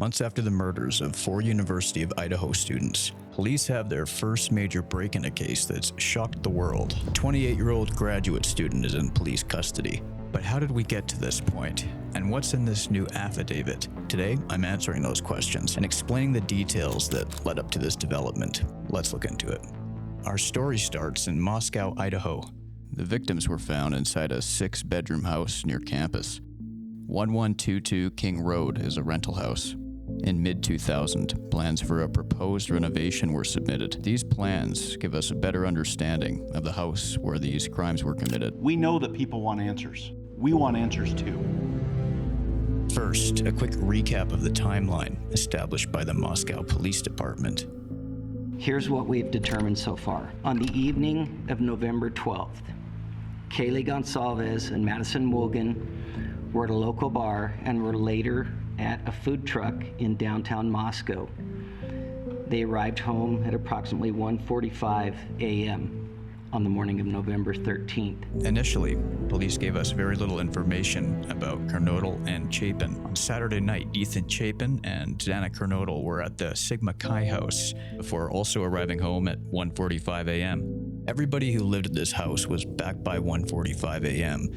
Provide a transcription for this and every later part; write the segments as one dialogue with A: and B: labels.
A: Months after the murders of 4 University of Idaho students, police have their first major break in a case that's shocked the world. A 28-year-old graduate student is in police custody. But how did we get to this point? And what's in this new affidavit? Today, I'm answering those questions and explaining the details that led up to this development. Let's look into it. Our story starts in Moscow, Idaho. The victims were found inside a 6-bedroom house near campus. 1122 King Road is a rental house. In mid-2000, plans for a proposed renovation were submitted. These plans give us a better understanding of the house where these crimes were committed.
B: We know that people want answers. We want answers too.
A: First, a quick recap of the timeline established by the Moscow Police Department.
C: Here's what we've determined so far. On the evening of November 12th, Kaylee Goncalves and Madison Mogen were at a local bar and were later at a food truck in downtown Moscow. They arrived home at approximately 1:45 a.m. on the morning of November 13th.
A: Initially, police gave us very little information about Kernodle and Chapin. On Saturday night, Ethan Chapin and Xana Kernodle were at the Sigma Chi house before also arriving home at 1:45 a.m. Everybody who lived at this house was back by 1:45 a.m.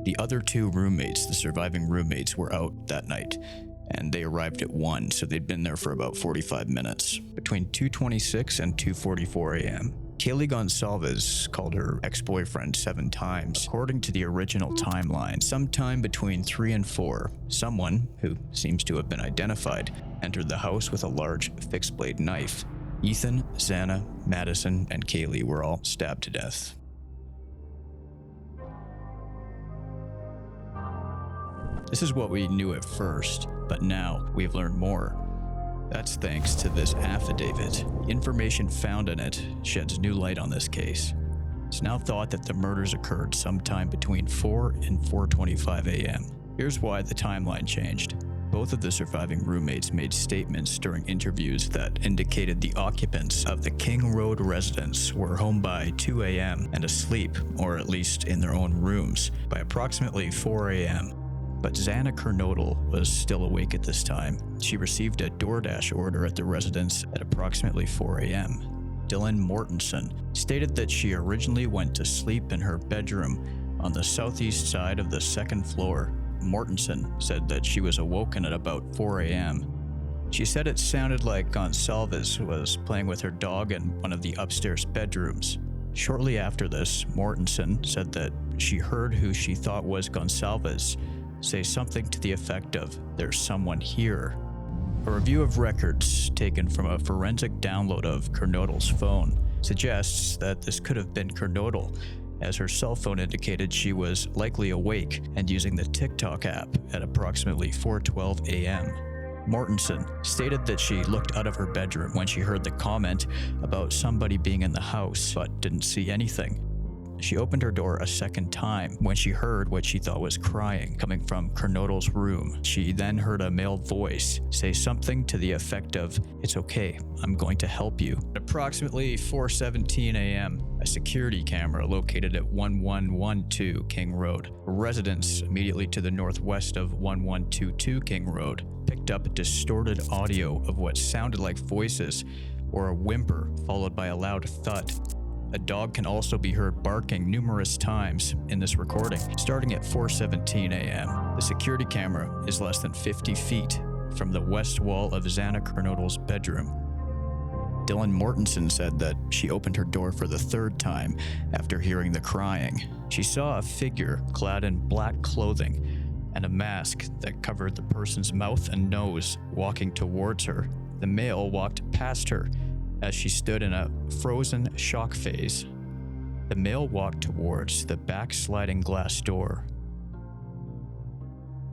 A: The other 2 roommates, the surviving roommates, were out that night, and they arrived at 1, so they'd been there for about 45 minutes. Between 2:26 and 2:44 a.m., Kaylee Goncalves called her ex-boyfriend 7 times. According to the original timeline, sometime between 3 and 4, someone, who seems to have been identified, entered the house with a large fixed-blade knife. Ethan, Xana, Madison, and Kaylee were all stabbed to death. This is what we knew at first, but now we've learned more. That's thanks to this affidavit. Information found in it sheds new light on this case. It's now thought that the murders occurred sometime between 4 and 4:25 a.m. Here's why the timeline changed. Both of the surviving roommates made statements during interviews that indicated the occupants of the King Road residence were home by 2 a.m. and asleep, or at least in their own rooms, by approximately 4 a.m. But Xana Kernodle was still awake at this time. She received a DoorDash order at the residence at approximately 4 a.m. Dylan Mortensen stated that she originally went to sleep in her bedroom on the southeast side of the 2nd floor. Mortensen said that she was awoken at about 4 a.m. She said it sounded like Goncalves was playing with her dog in one of the upstairs bedrooms. Shortly after this, Mortensen said that she heard who she thought was Goncalves say something to the effect of, "There's someone here." A review of records taken from a forensic download of Kernodle's phone suggests that this could have been Kernodle, as her cell phone indicated she was likely awake and using the TikTok app at approximately 4:12 a.m. Mortensen stated that she looked out of her bedroom when she heard the comment about somebody being in the house, but didn't see anything. She opened her door a second time when she heard what she thought was crying coming from Kernodle's room. She then heard a male voice say something to the effect of, "It's okay, I'm going to help you." At approximately 4:17 a.m., a security camera located at 1112 King Road, a residence immediately to the northwest of 1122 King Road, picked up distorted audio of what sounded like voices or a whimper followed by a loud thud. A dog can also be heard barking numerous times in this recording. Starting at 4:17 a.m., the security camera is less than 50 feet from the west wall of Xana Kernodle's bedroom. Dylan Mortensen said that she opened her door for the 3rd time after hearing the crying. She saw a figure clad in black clothing and a mask that covered the person's mouth and nose walking towards her. The male walked past her as she stood in a frozen shock phase. The male walked towards the backsliding glass door.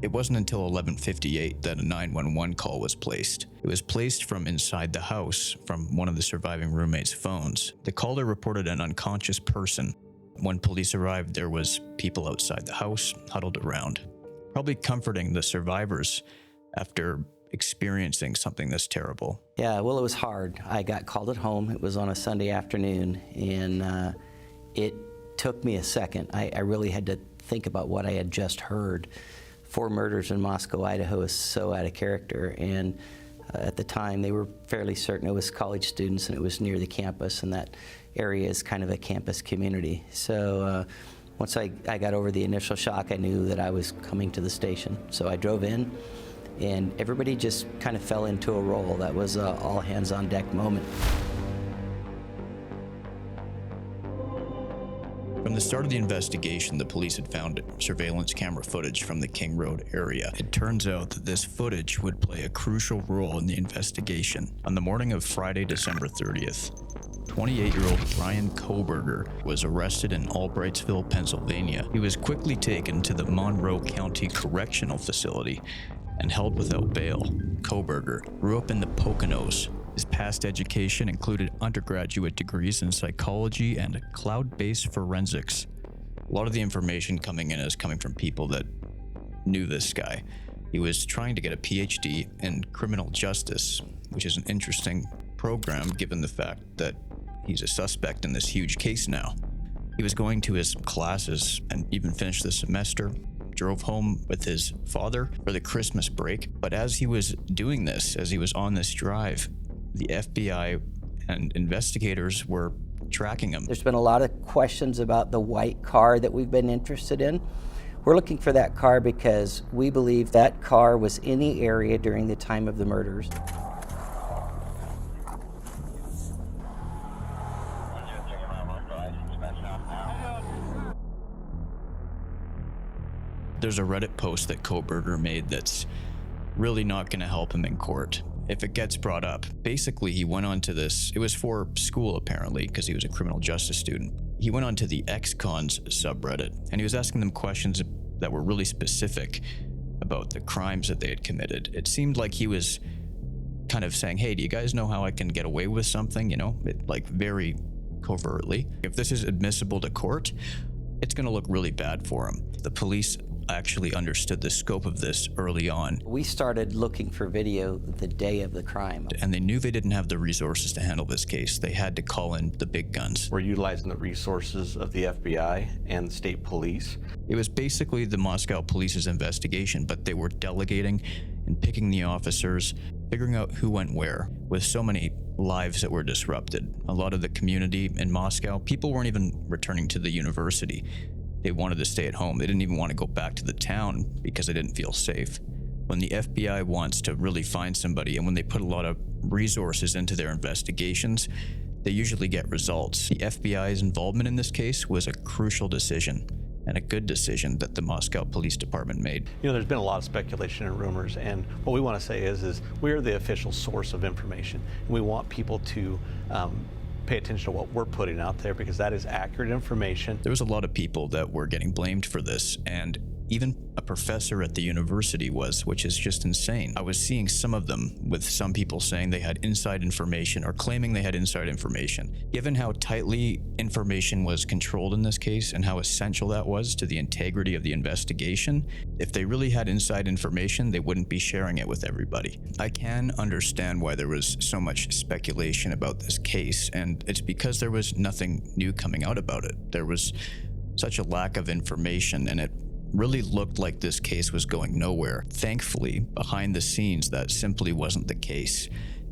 A: It wasn't until 11:58 that a 911 call was placed. It was placed from inside the house from one of the surviving roommates' phones. The caller reported an unconscious person. When police arrived, there was people outside the house huddled around, probably comforting the survivors after experiencing something this terrible.
C: Yeah, well, it was hard. I got called at home. It was on a Sunday afternoon, and it took me a second. I really had to think about what I had just heard 4 murders in Moscow, Idaho is so out of character, and at the time they were fairly certain it was college students and it was near the campus, and that area is kind of a campus community. So once I got over the initial shock, I knew that I was coming to the station. So I drove in, and everybody just kind of fell into a role. That was a all hands on deck moment.
A: From the start of the investigation, the police had found surveillance camera footage from the King Road area. It turns out that this footage would play a crucial role in the investigation. On the morning of Friday, December 30th, 28-year-old Bryan Kohberger was arrested in Albrightsville, Pennsylvania. He was quickly taken to the Moscow County Correctional Facility and held without bail. Kohberger grew up in the Poconos. His past education included undergraduate degrees in psychology and cloud-based forensics. A lot of the information coming in is coming from people that knew this guy. He was trying to get a PhD in criminal justice, which is an interesting program given the fact that he's a suspect in this huge case now. He was going to his classes and even finished the semester, drove home with his father for the Christmas break. But as he was doing this, as he was on this drive, the FBI and investigators were tracking him.
C: There's been a lot of questions about the white car that we've been interested in. We're looking for that car because we believe that car was in the area during the time of the murders.
A: There's a Reddit post that Kohberger made that's really not going to help him in court if it gets brought up. Basically, he went on to this, it was for school apparently, because he was a criminal justice student. He went on to the ex-cons subreddit, and he was asking them questions that were really specific about the crimes that they had committed. It seemed like he was kind of saying, hey, do you guys know how I can get away with something? You know, like very covertly. If this is admissible to court, it's going to look really bad for him. The police actually understood the scope of this early on.
C: We started looking for video the day of the crime.
A: And they knew they didn't have the resources to handle this case. They had to call in the big guns.
B: We're utilizing the resources of the FBI and the state police.
A: It was basically the Moscow police's investigation, but they were delegating and picking the officers, figuring out who went where, with so many lives that were disrupted. A lot of the community in Moscow, people weren't even returning to the university. They wanted to stay at home. They didn't even want to go back to the town because they didn't feel safe. When the FBI wants to really find somebody, and when they put a lot of resources into their investigations, they usually get results. The FBI's involvement in this case was a crucial decision, and a good decision that the Moscow Police Department made.
D: You know, there's been a lot of speculation and rumors, and what we want to say is we're the official source of information, and we want people to pay attention to what we're putting out there because that is accurate information.
A: There was a lot of people that were getting blamed for this, and even a professor at the university was, which is just insane. I was seeing some of them with some people saying they had inside information or claiming they had inside information. Given how tightly information was controlled in this case and how essential that was to the integrity of the investigation, if they really had inside information, they wouldn't be sharing it with everybody. I can understand why there was so much speculation about this case, and it's because there was nothing new coming out about it. There was such a lack of information, and it really looked like this case was going nowhere. Thankfully, behind the scenes, that simply wasn't the case,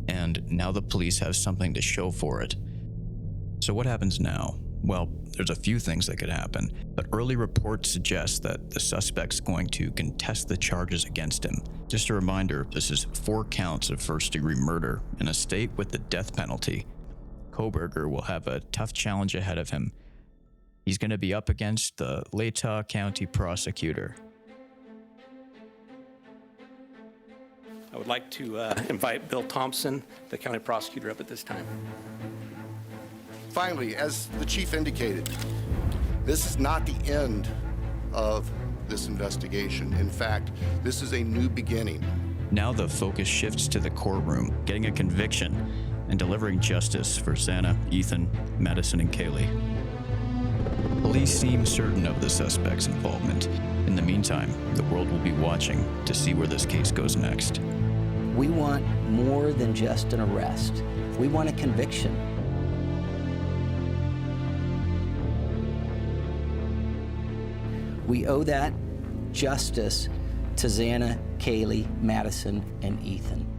A: and now the police have something to show for it. So what happens now? Well, there's a few things that could happen, but early reports suggest that the suspect's going to contest the charges against him. Just a reminder, this is 4 counts of first-degree murder in a state with the death penalty. Kohberger will have a tough challenge ahead of him. He's going to be up against the Latah County prosecutor.
D: I would like to invite Bill Thompson, the county prosecutor, up at this time.
E: Finally, as the chief indicated, this is not the end of this investigation. In fact, this is a new beginning.
A: Now the focus shifts to the courtroom, getting a conviction and delivering justice for Xana, Ethan, Madison, and Kaylee. Police seem certain of the suspect's involvement. In the meantime, the world will be watching to see where this case goes next.
C: We want more than just an arrest. We want a conviction. We owe that justice to Xana, Kaylee, Madison, and Ethan.